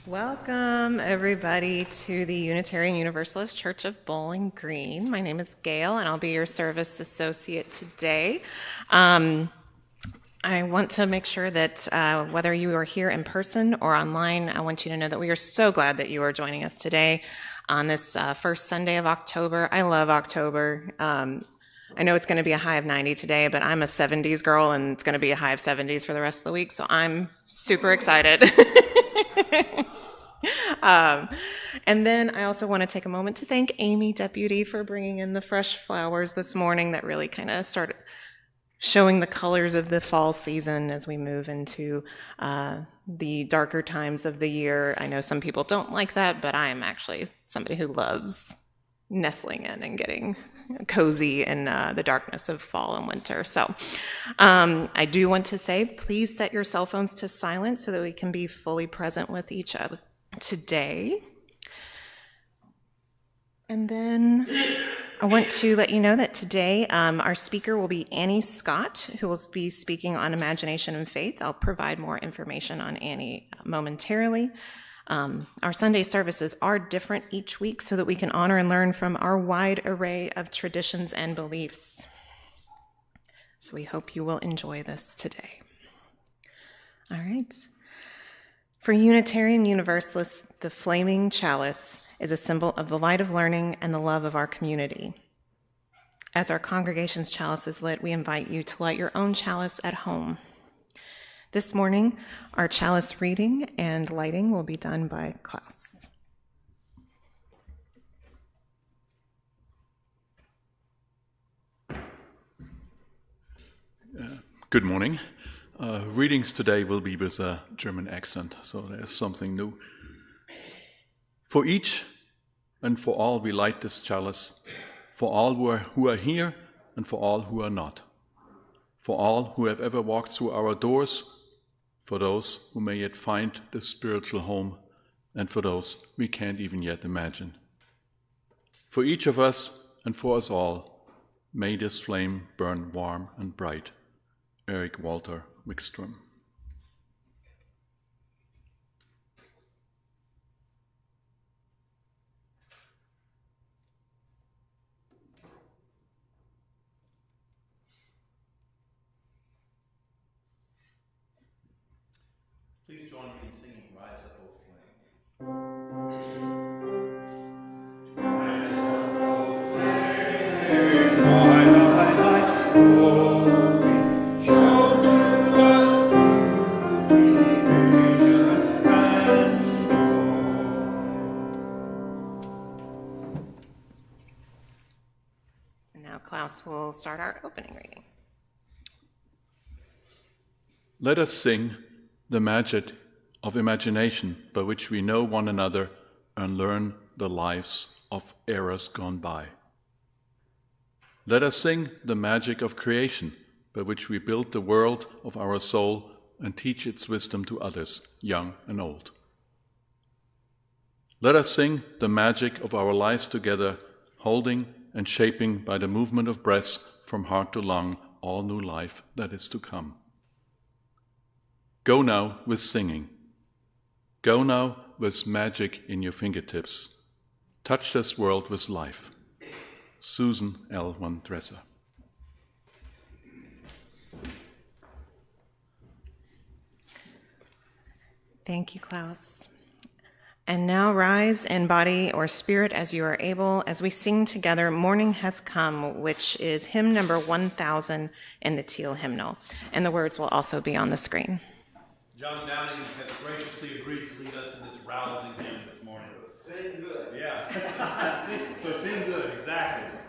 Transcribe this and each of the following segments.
Welcome, everybody, to the Unitarian Universalist Church of Bowling Green. My name is Gail, and I'll be your service associate today. I want to make sure that whether you are here in person or online, I want you to know that we are so glad that you are joining us today on this first Sunday of October. I love October. I know it's going to be a high of 90 today, but I'm a 70s girl, and it's going to be a high of 70s for the rest of the week, so I'm super excited. And then I also want to take a moment to thank Amy, Deputy, for bringing in the fresh flowers this morning that really kind of started showing the colors of the fall season as we move into the darker times of the year. I know some people don't like that, but I am actually somebody who loves nestling in and getting cozy in the darkness of fall and winter. So I do want to say, please set your cell phones to silent so that we can be fully present with each other today. And then I want to let you know that today our speaker will be Annie Scott, who will be speaking on imagination and faith. I'll provide more information on Annie momentarily. Our Sunday services are different each week so that we can honor and learn from our wide array of traditions and beliefs. So we hope you will enjoy this today. All right. For Unitarian Universalists, the flaming chalice is a symbol of the light of learning and the love of our community. As our congregation's chalice is lit, we invite you to light your own chalice at home. This morning, our chalice reading and lighting will be done by Klaus. Good morning. Readings today will be with a German accent, so there's something new. For each and for all we light this chalice, for all who are here and for all who are not, for all who have ever walked through our doors, for those who may yet find this spiritual home, and for those we can't even yet imagine. For each of us and for us all, may this flame burn warm and bright. Eric Walter Wickstrom. Please join me in singing Rise Up, O Flame. Rise up, O flame, by thy light glowing, show to us beauty, vision, and joy. And now Klaus will start our opening reading. Let us sing the magic of imagination by which we know one another and learn the lives of eras gone by. Let us sing the magic of creation by which we build the world of our soul and teach its wisdom to others, young and old. Let us sing the magic of our lives together, holding and shaping by the movement of breaths from heart to lung all new life that is to come. Go now with singing. Go now with magic in your fingertips. Touch this world with life. Susan L. Van Dresser. Thank you, Klaus. And now rise in body or spirit as you are able, as we sing together Morning Has Come, which is hymn number 1000 in the Teal hymnal. And the words will also be on the screen. John Downing has graciously agreed to lead us in this rousing hymn this morning. Sing good. Yeah. So sing good, exactly.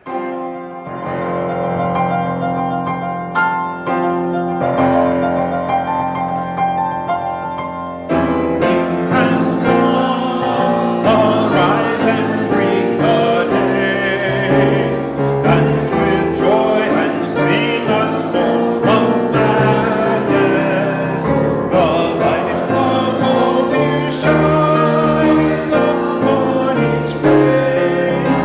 Shine the morning's praise.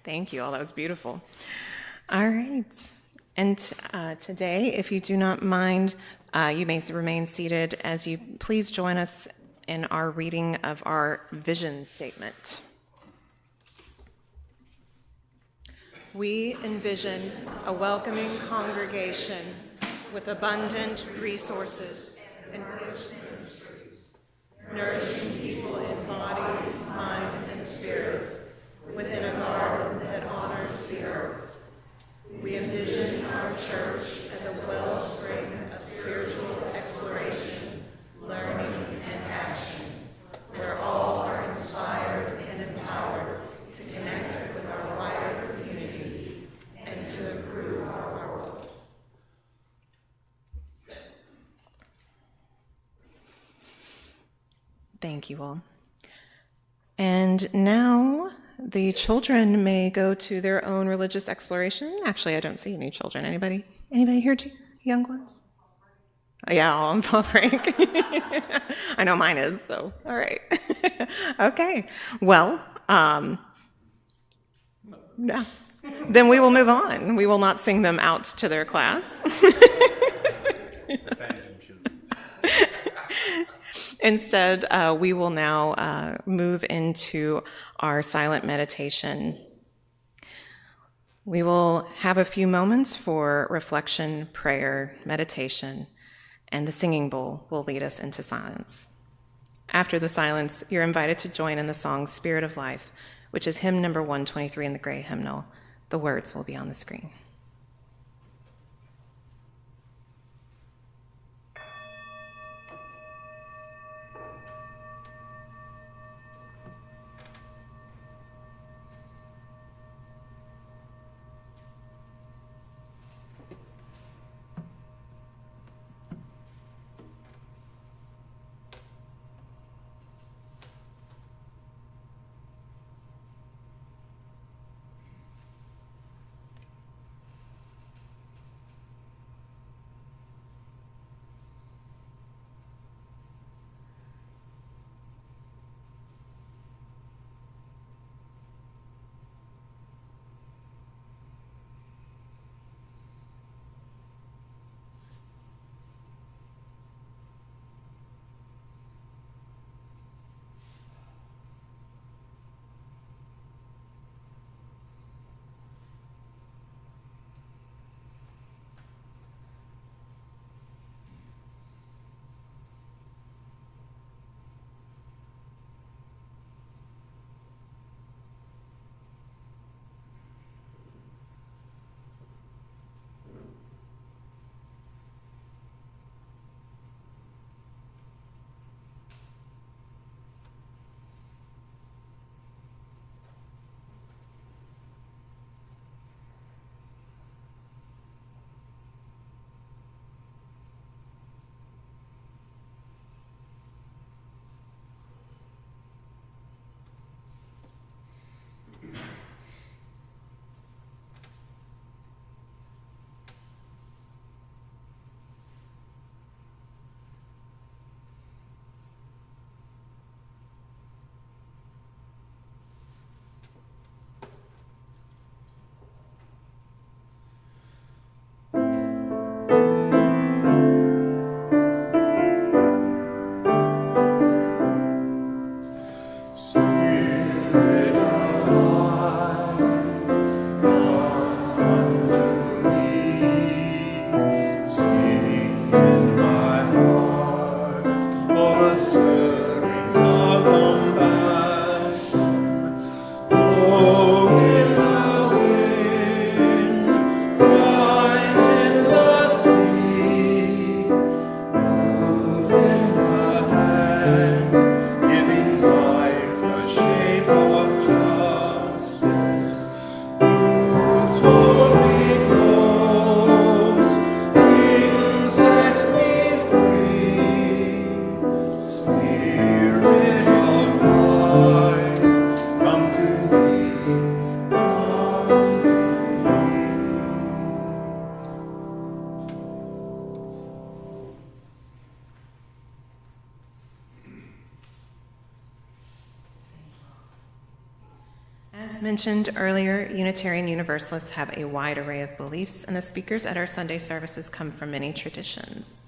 Thank you all. That was beautiful. All right. And today, if you do not mind, you may remain seated as you please join us in our reading of our vision statement. We envision a welcoming congregation with abundant resources and rich ministries, nourishing people in body, mind, and spirit within a garden that honors the earth. We envision our church as a wellspring of spiritual exploration, learning, and action, where all are inspired and empowered to connect with our wider community and to improve our world. Thank you all. And now the children may go to their own religious exploration. Actually, I don't see any children. Anybody here, young ones? Yeah, on fall break. I know mine is, so all right. Okay, well, no. Then we will move on. We will not sing them out to their class. Instead, we will now move into our silent meditation. We will have a few moments for reflection, prayer, meditation, and the singing bowl will lead us into silence. After the silence, you're invited to join in the song Spirit of Life, which is hymn number 123 in the gray hymnal. The words will be on the screen. Giving life a shape of trust. mentioned earlier, Unitarian Universalists have a wide array of beliefs, and the speakers at our Sunday services come from many traditions.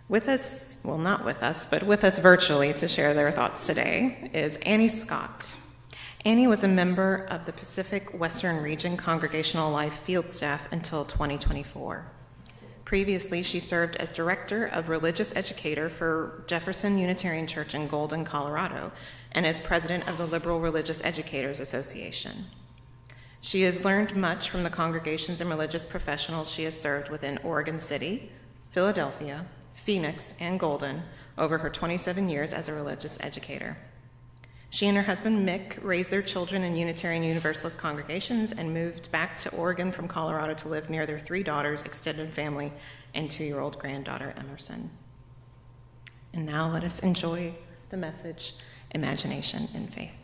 With us, well, not with us, but with us virtually to share their thoughts today is Annie Scott. Annie was a member of the Pacific Western Region Congregational Life field staff until 2024. Previously, she served as Director of Religious Educator for Jefferson Unitarian Church in Golden, Colorado, and as President of the Liberal Religious Educators Association. She has learned much from the congregations and religious professionals she has served within Oregon City, Philadelphia, Phoenix, and Golden over her 27 years as a religious educator. She and her husband, Mick, raised their children in Unitarian Universalist congregations and moved back to Oregon from Colorado to live near their 3 daughters, extended family, and 2-year-old granddaughter, Emerson. And now let us enjoy the message, Imagination and Faith.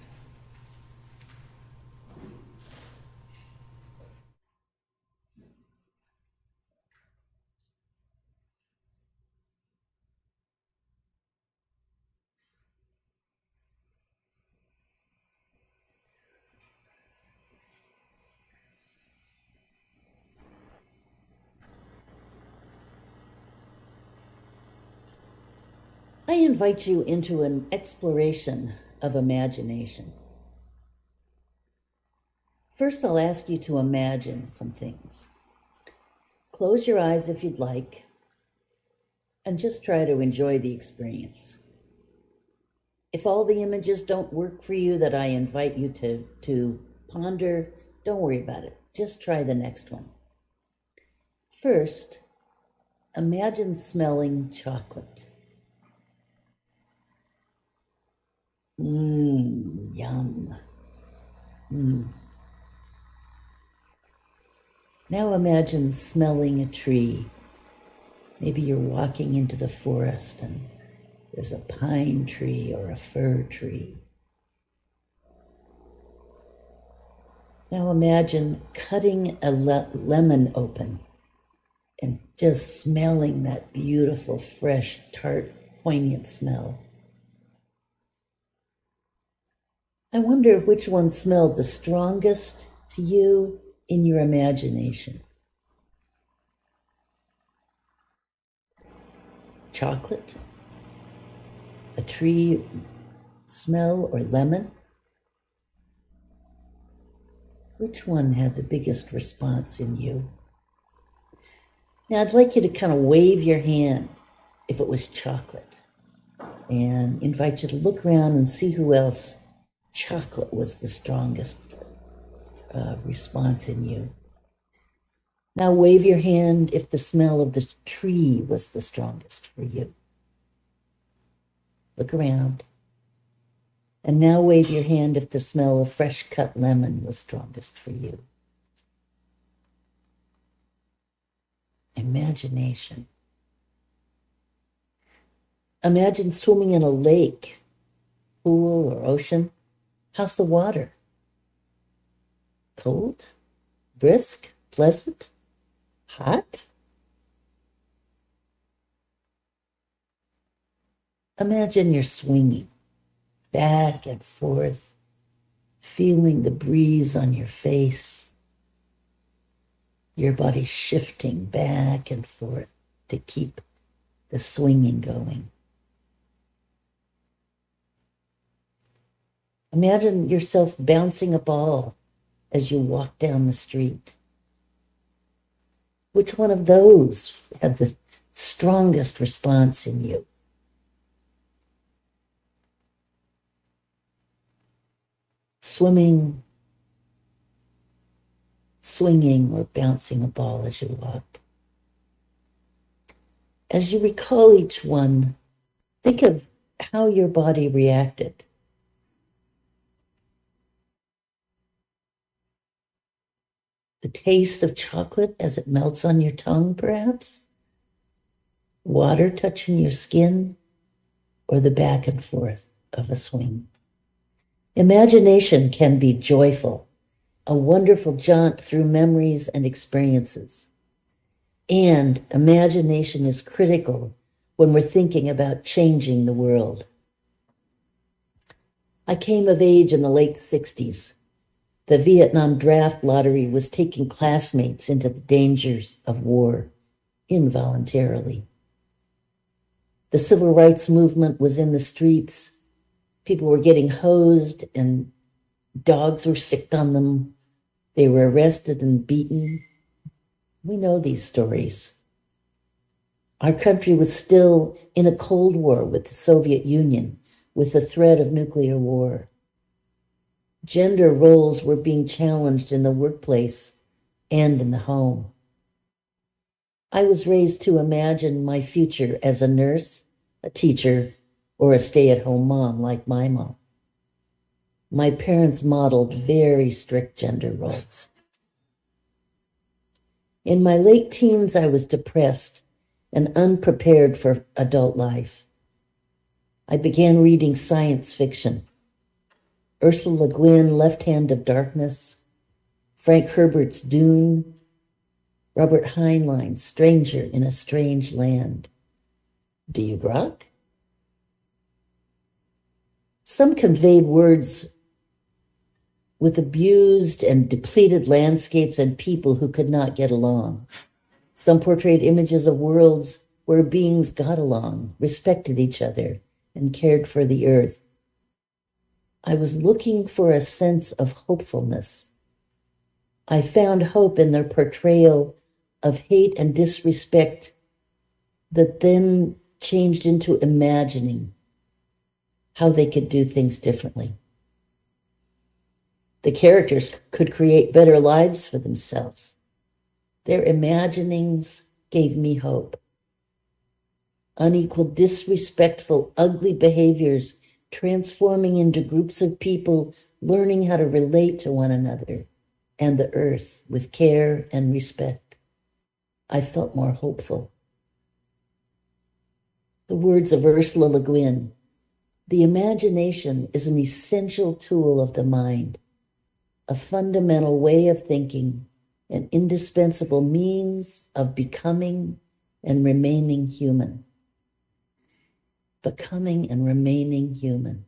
I invite you into an exploration of imagination. First, I'll ask you to imagine some things. Close your eyes if you'd like, and just try to enjoy the experience. If all the images don't work for you that I invite you to ponder, don't worry about it. Just try the next one. First, imagine smelling chocolate. Yum. Now imagine smelling a tree. Maybe you're walking into the forest and there's a pine tree or a fir tree. Now imagine cutting a lemon open and just smelling that beautiful, fresh, tart, poignant smell. I wonder which one smelled the strongest to you in your imagination. Chocolate, a tree smell, or lemon? Which one had the biggest response in you? Now I'd like you to kind of wave your hand if it was chocolate, and invite you to look around and see who else chocolate was the strongest response in you. Now wave your hand if the smell of the tree was the strongest for you. Look around. And now wave your hand if the smell of fresh cut lemon was strongest for you. Imagination. Imagine swimming in a lake, pool, or ocean. How's the water? Cold? Brisk? Pleasant? Hot? Imagine you're swinging back and forth, feeling the breeze on your face, your body shifting back and forth to keep the swinging going. Imagine yourself bouncing a ball as you walk down the street. Which one of those had the strongest response in you? Swimming, swinging, or bouncing a ball as you walk. As you recall each one, think of how your body reacted. The taste of chocolate as it melts on your tongue, perhaps? Water touching your skin? Or the back and forth of a swing? Imagination can be joyful, a wonderful jaunt through memories and experiences. And imagination is critical when we're thinking about changing the world. I came of age in the late 60s, The Vietnam draft lottery was taking classmates into the dangers of war involuntarily. The civil rights movement was in the streets. People were getting hosed and dogs were sicked on them. They were arrested and beaten. We know these stories. Our country was still in a Cold War with the Soviet Union, with the threat of nuclear war. Gender roles were being challenged in the workplace and in the home. I was raised to imagine my future as a nurse, a teacher, or a stay-at-home mom like my mom. My parents modeled very strict gender roles. In my late teens, I was depressed and unprepared for adult life. I began reading science fiction. Ursula Le Guin, Left Hand of Darkness, Frank Herbert's Dune, Robert Heinlein's Stranger in a Strange Land. Do you grok? Some conveyed words with abused and depleted landscapes and people who could not get along. Some portrayed images of worlds where beings got along, respected each other, and cared for the earth. I was looking for a sense of hopefulness. I found hope in their portrayal of hate and disrespect that then changed into imagining how they could do things differently. The characters could create better lives for themselves. Their imaginings gave me hope. Unequal, disrespectful, ugly behaviors transforming into groups of people learning how to relate to one another and the earth with care and respect. I felt more hopeful. The words of Ursula Le Guin, "The imagination is an essential tool of the mind, a fundamental way of thinking, an indispensable means of becoming and remaining human." Becoming and remaining human.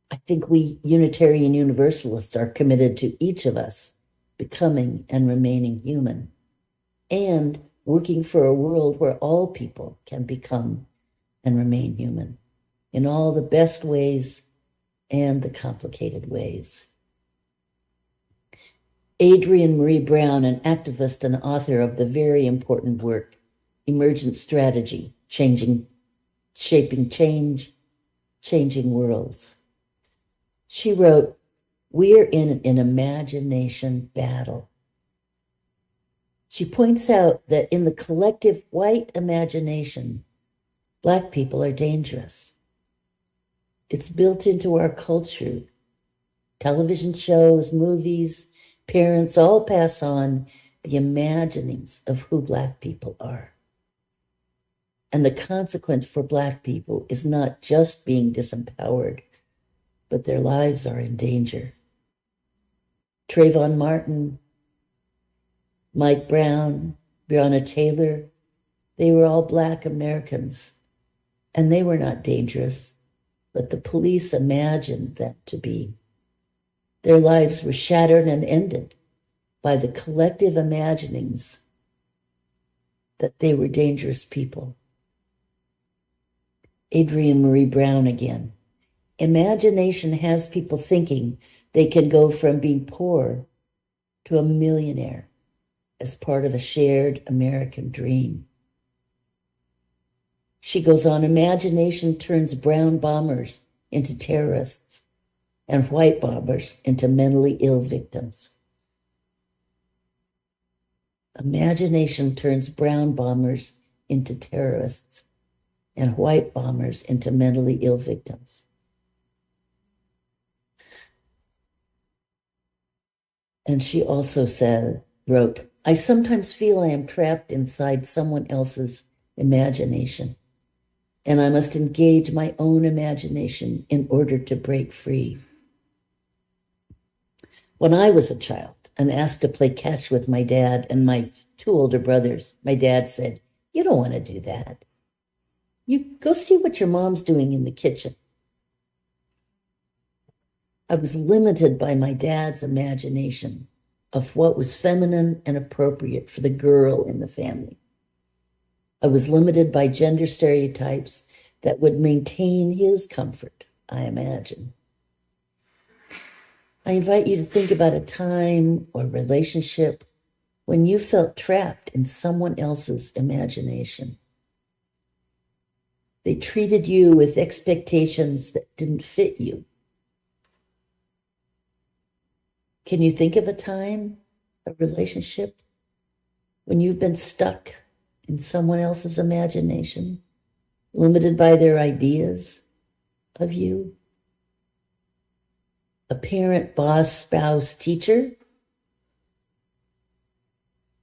I think we Unitarian Universalists are committed to each of us becoming and remaining human and working for a world where all people can become and remain human in all the best ways and the complicated ways. Adrienne Maree Brown, an activist and author of the very important work, Emergent Strategy, Shaping Change, Changing Worlds. She wrote, "We're in an imagination battle." She points out that in the collective white imagination, Black people are dangerous. It's built into our culture. Television shows, movies, parents all pass on the imaginings of who Black people are. And the consequence for Black people is not just being disempowered, but their lives are in danger. Trayvon Martin, Mike Brown, Breonna Taylor, they were all Black Americans, and they were not dangerous, but the police imagined them to be. Their lives were shattered and ended by the collective imaginings that they were dangerous people. Adrienne Maree Brown again. Imagination has people thinking they can go from being poor to a millionaire as part of a shared American dream. She goes on, imagination turns brown bombers into terrorists and white bombers into mentally ill victims. Imagination turns brown bombers into terrorists and white bombers into mentally ill victims. And she also wrote, "I sometimes feel I am trapped inside someone else's imagination, and I must engage my own imagination in order to break free." When I was a child and asked to play catch with my dad and my two older brothers, my dad said, "You don't want to do that. You go see what your mom's doing in the kitchen." I was limited by my dad's imagination of what was feminine and appropriate for the girl in the family. I was limited by gender stereotypes that would maintain his comfort, I imagine. I invite you to think about a time or relationship when you felt trapped in someone else's imagination. They treated you with expectations that didn't fit you. Can you think of a time, a relationship, when you've been stuck in someone else's imagination, limited by their ideas of you? A parent, boss, spouse, teacher?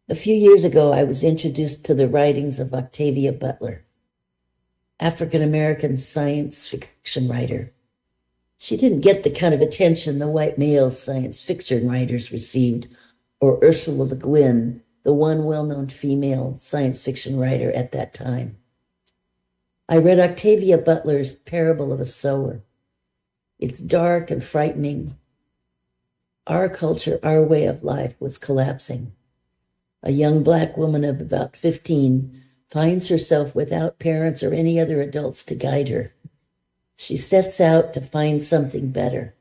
A few years ago, I was introduced to the writings of Octavia Butler, African-American science fiction writer. She didn't get the kind of attention the white male science fiction writers received, or Ursula Le Guin, the one well-known female science fiction writer at that time. I read Octavia Butler's Parable of a Sower. It's dark and frightening. Our culture, our way of life was collapsing. A young Black woman of about 15 finds herself without parents or any other adults to guide her. She sets out to find something better,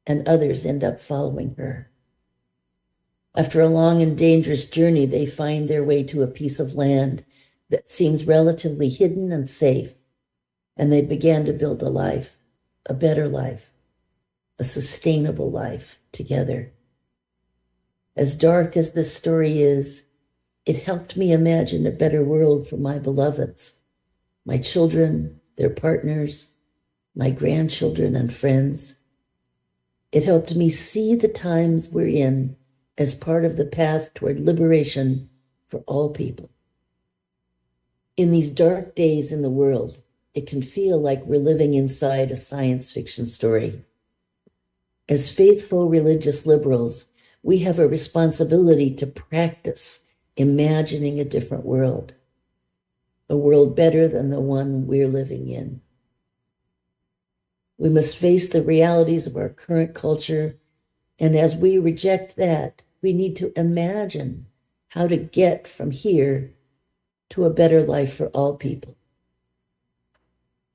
and others end up following her. After a long and dangerous journey, they find their way to a piece of land that seems relatively hidden and safe, and they began to build a life, a better life, a sustainable life together. As dark as this story is, it helped me imagine a better world for my beloveds, my children, their partners, my grandchildren and friends. It helped me see the times we're in as part of the path toward liberation for all people. In these dark days in the world, it can feel like we're living inside a science fiction story. As faithful religious liberals, we have a responsibility to practice imagining a different world, a world better than the one we're living in. We must face the realities of our current culture, and as we reject that, we need to imagine how to get from here to a better life for all people.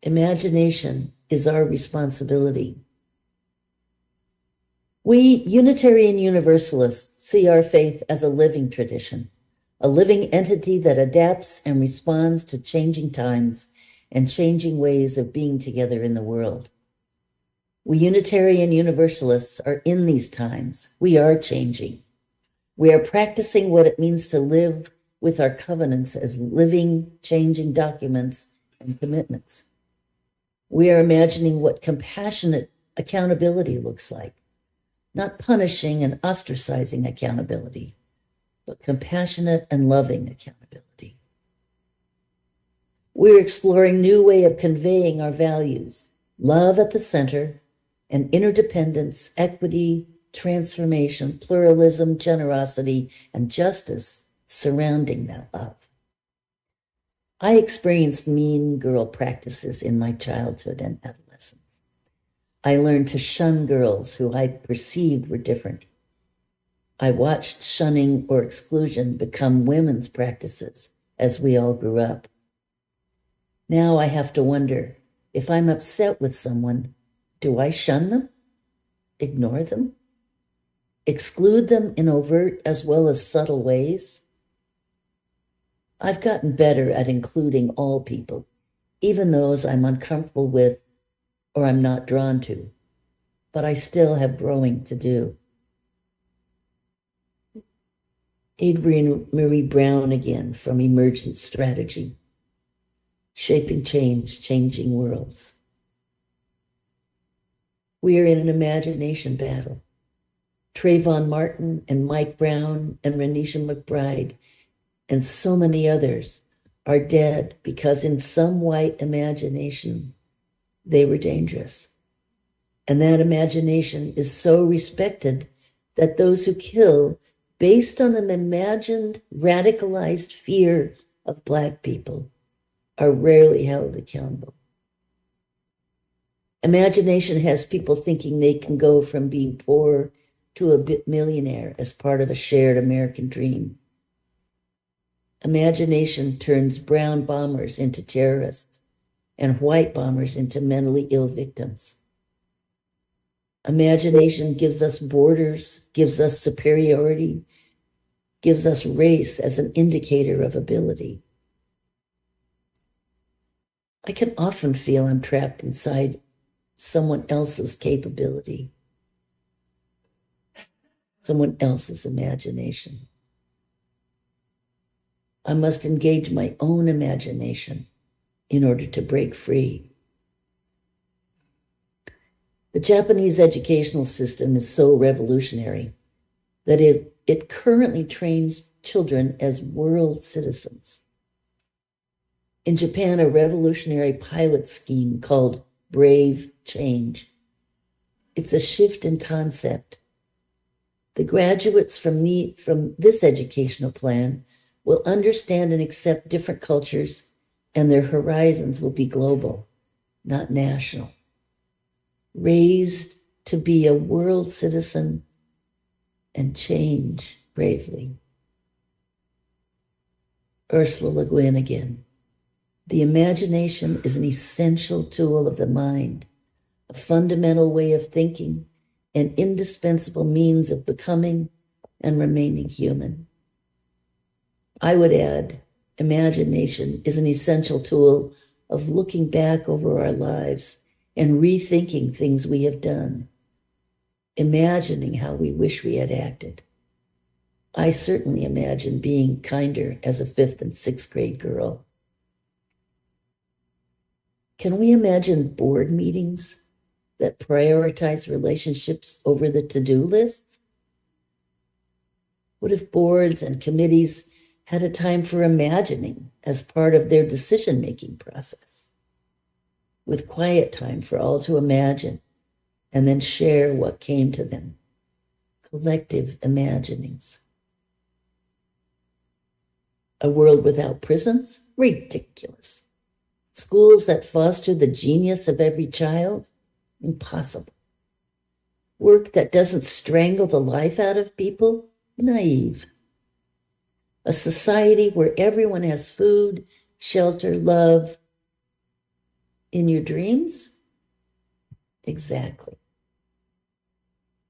Imagination is our responsibility. We Unitarian Universalists see our faith as a living tradition, a living entity that adapts and responds to changing times and changing ways of being together in the world. We Unitarian Universalists are in these times. We are changing. We are practicing what it means to live with our covenants as living, changing documents and commitments. We are imagining what compassionate accountability looks like, not punishing and ostracizing accountability, but compassionate and loving accountability. We're exploring new way of conveying our values, love at the center, and interdependence, equity, transformation, pluralism, generosity, and justice surrounding that love. I experienced mean girl practices in my childhood and adolescence. I learned to shun girls who I perceived were different. I watched shunning or exclusion become women's practices as we all grew up. Now I have to wonder, if I'm upset with someone, do I shun them? Ignore them? Exclude them in overt as well as subtle ways? I've gotten better at including all people, even those I'm uncomfortable with or I'm not drawn to, but I still have growing to do. Adrienne Marie Brown again from Emergent Strategy, Shaping Change, Changing Worlds. We are in an imagination battle. Trayvon Martin and Mike Brown and Renisha McBride and so many others are dead because in some white imagination, they were dangerous. And that imagination is so respected that those who kill based on an imagined radicalized fear of Black people are rarely held accountable. Imagination has people thinking they can go from being poor to a millionaire as part of a shared American dream. Imagination turns brown bombers into terrorists and white bombers into mentally ill victims. Imagination gives us borders, gives us superiority, gives us race as an indicator of ability. I can often feel I'm trapped inside someone else's capability, someone else's imagination. I must engage my own imagination in order to break free. The Japanese educational system is so revolutionary that it currently trains children as world citizens. In Japan, a revolutionary pilot scheme called Brave Change. It's a shift in concept. The graduates from this educational plan will understand and accept different cultures, and their horizons will be global, not national. Raised to be a world citizen and change bravely. Ursula Le Guin again. The imagination is an essential tool of the mind, a fundamental way of thinking, an indispensable means of becoming and remaining human. I would add, imagination is an essential tool of looking back over our lives and rethinking things we have done, imagining how we wish we had acted. I certainly imagine being kinder as a 5th and 6th grade girl. Can we imagine board meetings that prioritize relationships over the to-do lists? What if boards and committees had a time for imagining as part of their decision-making process, with quiet time for all to imagine and then share what came to them? Collective imaginings. A world without prisons? Ridiculous. Schools that foster the genius of every child? Impossible. Work that doesn't strangle the life out of people? Naive. A society where everyone has food, shelter, love. In your dreams? Exactly.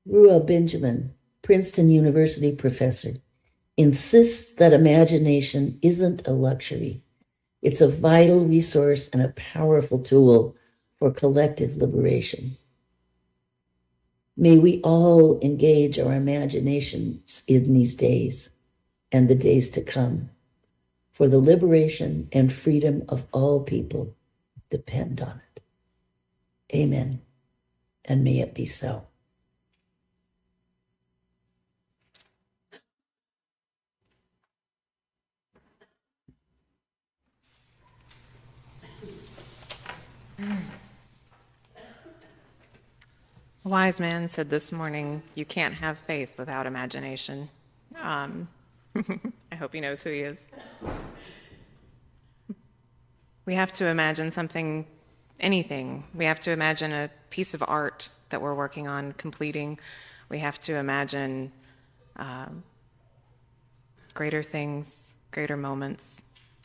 Ruha Benjamin, Princeton University professor, insists that imagination isn't a luxury. It's a vital resource and a powerful tool for collective liberation. May we all engage our imaginations in these days and the days to come, for the liberation and freedom of all people depend on it. Amen, and may it be so. A wise man said this morning, you can't have faith without imagination. I hope he knows who he is. We have to imagine something, anything. We have to imagine a piece of art that we're working on completing. We have to imagine greater things, greater moments.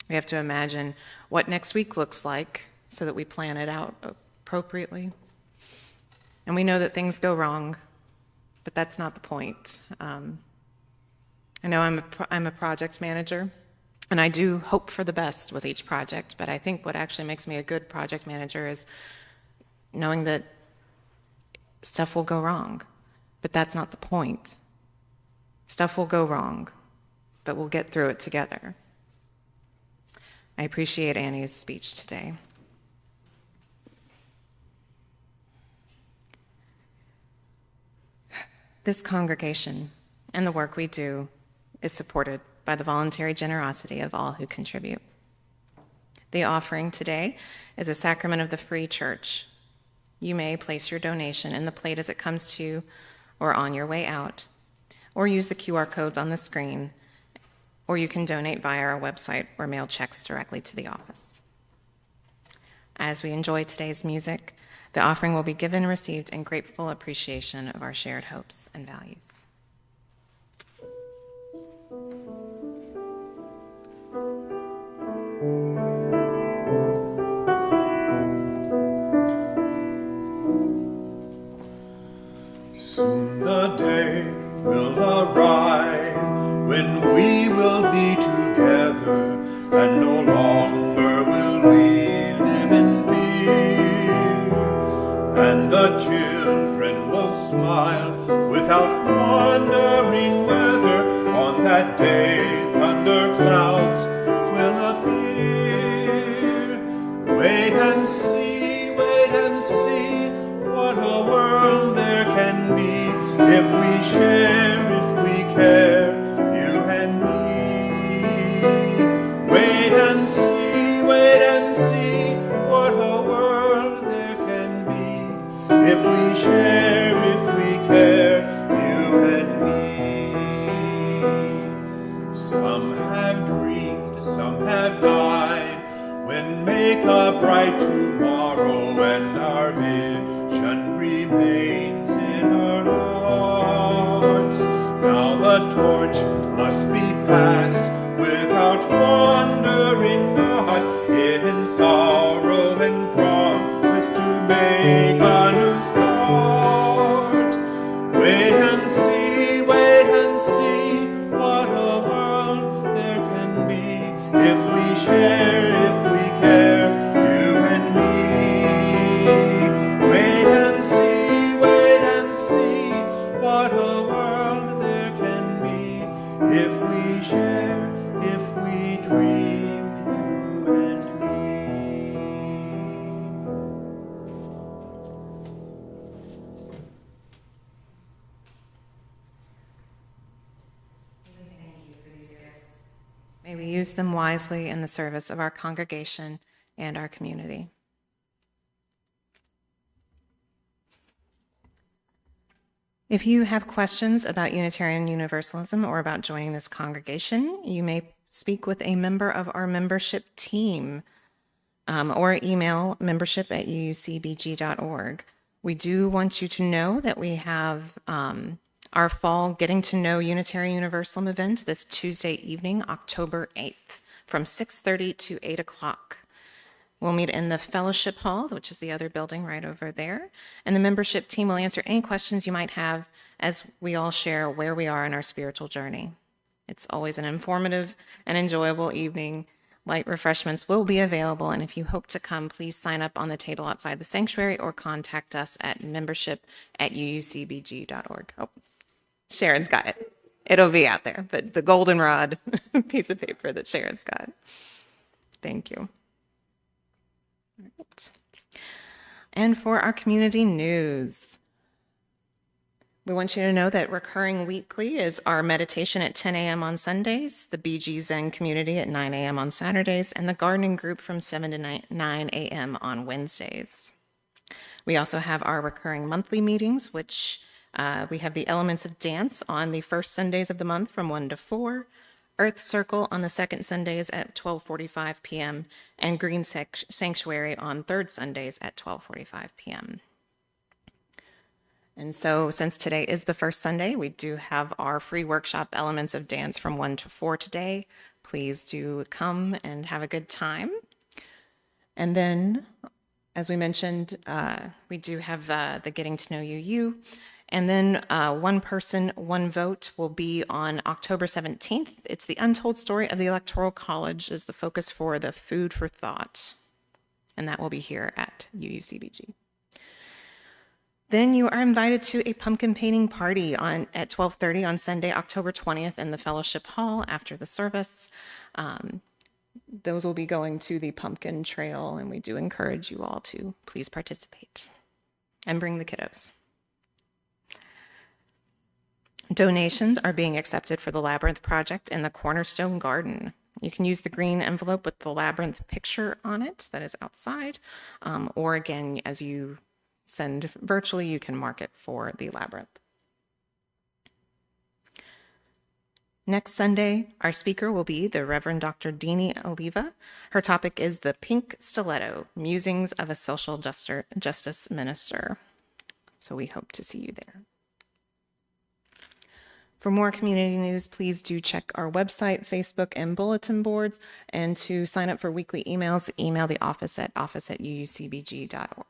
We have to imagine what next week looks like so that we plan it out appropriately. And we know that things go wrong, but that's not the point. I know I'm a project manager, and I do hope for the best with each project, but I think what actually makes me a good project manager is knowing that stuff will go wrong, but that's not the point. Stuff will go wrong, but we'll get through it together. I appreciate Annie's speech today. This congregation and the work we do is supported by the voluntary generosity of all who contribute. The offering today is a sacrament of the free church. You may place your donation in the plate as it comes to you or on your way out, or use the QR codes on the screen, or you can donate via our website or mail checks directly to the office. As we enjoy today's music, The offering will be given and received in grateful appreciation of our shared hopes and values. Soon the day will arrive when we will be together, and no longer will we live in fear. And the children will smile without wondering whether on that day thunder clouds will appear. Wait and see what a world there can be if we share, if we care, you and me. Wait and see what a world there can be if we share, if we care, you and me. Some have dreamed, some have died, when make a bright tomorrow, and our vision remains in our hearts. Now the torch must be passed without wandering not, in sorrow and promise to make a new start. Wait and see what a world there can be if we share, if we care, you and me. Wait and see what a world there can be if we share, if we dream, you and me. May we use them wisely in the service of our congregation and our community. If you have questions about Unitarian Universalism or about joining this congregation, you may speak with a member of our membership team or email membership@uucbg.org. We do want you to know that we have our fall Getting to Know Unitarian Universalism event this Tuesday evening, October 8th, from 6:30 to 8 o'clock. We'll meet in the fellowship hall, which is the other building right over there. And the membership team will answer any questions you might have as we all share where we are in our spiritual journey. It's always an informative and enjoyable evening. Light refreshments will be available. And if you hope to come, please sign up on the table outside the sanctuary or contact us at membership@uucbg.org. Oh, Sharon's got it. It'll be out there, but the goldenrod piece of paper that Sharon's got. Thank you. All right. And for our community news, we want you to know that recurring weekly is our meditation at 10 a.m. on Sundays, the BG Zen community at 9 a.m. on Saturdays, and the gardening group from 7 to 9 a.m. on Wednesdays. We also have our recurring monthly meetings, which we have the elements of dance on the first Sundays of the month from 1 to 4, Earth Circle on the second Sundays at 12:45 p.m., and Green Sanctuary on third Sundays at 12:45 p.m. And so since today is the first Sunday, we do have our free workshop Elements of Dance from 1 to 4 today. Please do come and have a good time. And then, as we mentioned, we do have the Getting to Know You. And then One Person, One Vote will be on October 17th. It's the untold story of the Electoral College is the focus for the Food for Thought. And that will be here at UUCBG. Then you are invited to a pumpkin painting party at 12:30 on Sunday, October 20th in the Fellowship Hall after the service. Those will be going to the pumpkin trail, and we do encourage you all to please participate and bring the kiddos. Donations are being accepted for the Labyrinth project in the Cornerstone Garden. You can use the green envelope with the Labyrinth picture on it that is outside, or again, as you send virtually, you can mark it for the Labyrinth. Next Sunday, our speaker will be the Reverend Dr. Deanie Oliva. Her topic is The Pink Stiletto, Musings of a Social Justice Minister. So we hope to see you there. For more community news, please do check our website, Facebook, and bulletin boards. And to sign up for weekly emails, email the office at office@uucbg.org.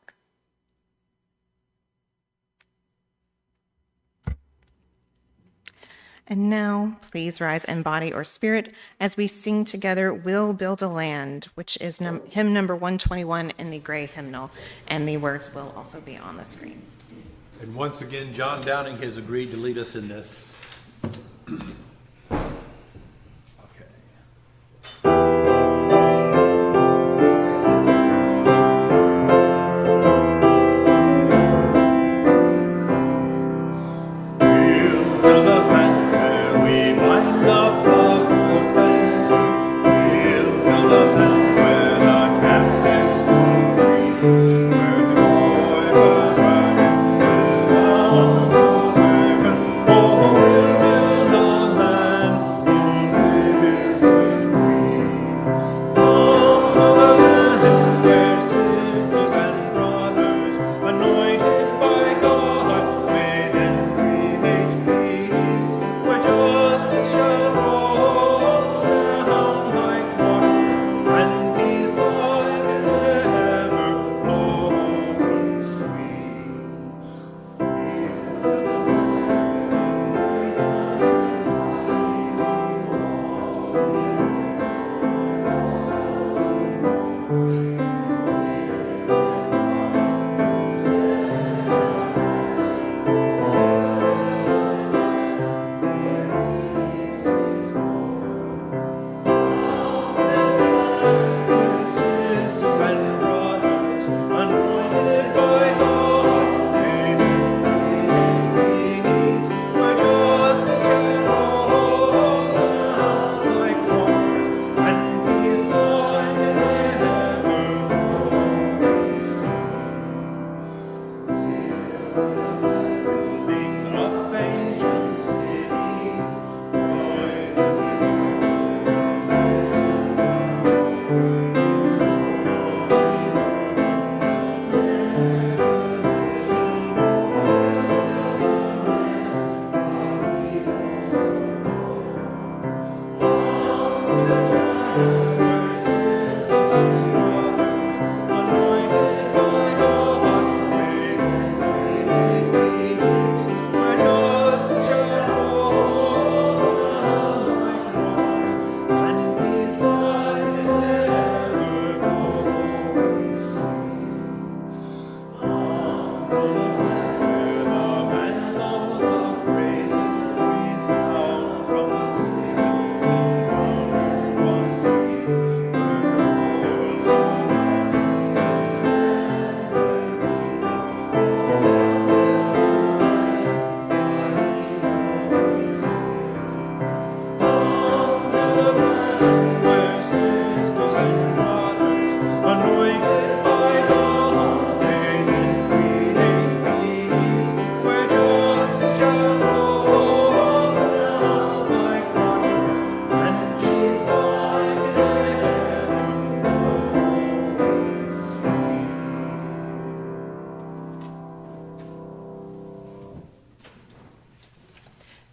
And now, please rise in body or spirit as we sing together, We'll Build a Land, which is hymn number 121 in the gray hymnal, and the words will also be on the screen. And once again, John Downing has agreed to lead us in this.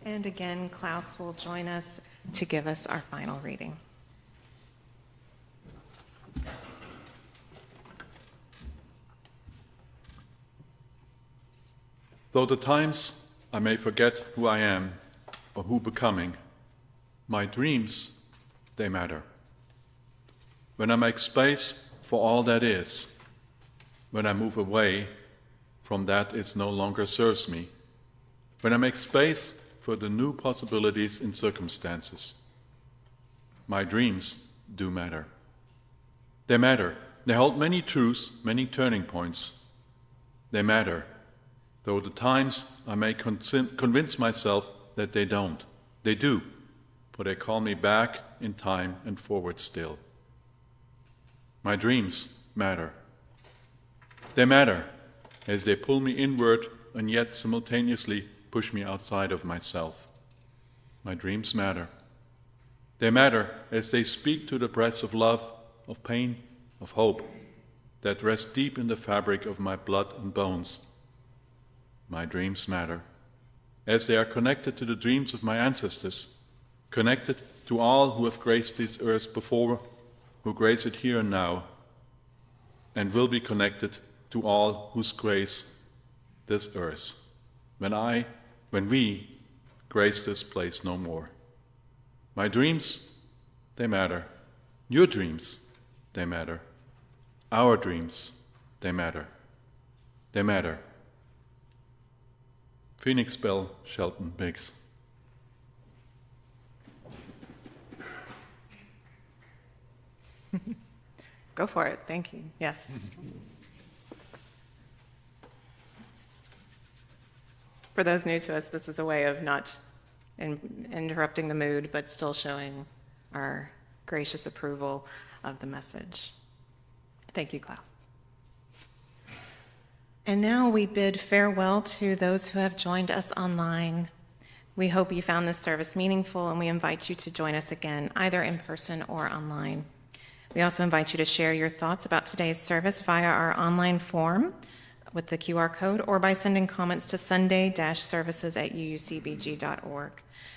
And again, Klaus will join us to give us our final reading. Though the times I may forget who I am or who becoming, my dreams, they matter. When I make space for all that is, when I move away from that it no longer serves me, when I make space for the new possibilities in circumstances, my dreams do matter. They matter. They hold many truths, many turning points. They matter, though the times I may convince myself that they don't. They do, for they call me back in time and forward still. My dreams matter. They matter as they pull me inward and yet simultaneously push me outside of myself. My dreams matter. They matter as they speak to the breaths of love, of pain, of hope that rest deep in the fabric of my blood and bones. My dreams matter as they are connected to the dreams of my ancestors, connected to all who have graced this earth before, who grace it here and now, and will be connected to all whose grace this earth, when we grace this place no more. My dreams, they matter. Your dreams, they matter. Our dreams, they matter. They matter. Phoenix Bell, Shelton Biggs. Go for it. Thank you. Yes. For those new to us, this is a way of not interrupting the mood, but still showing our gracious approval of the message. Thank you, Klaus. And now we bid farewell to those who have joined us online. We hope you found this service meaningful, and we invite you to join us again, either in person or online. We also invite you to share your thoughts about today's service via our online form with the QR code or by sending comments to sunday-services@uucbg.org.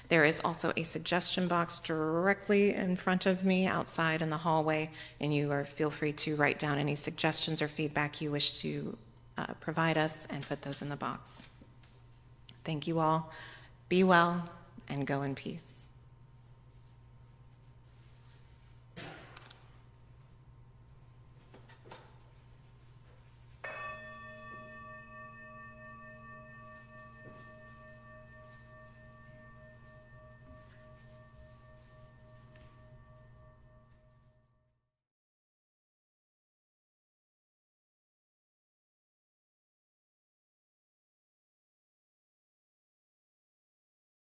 There is also a suggestion box directly in front of me outside in the hallway, and feel free to write down any suggestions or feedback you wish to provide us and put those in the box. Thank you all. Be well and go in peace.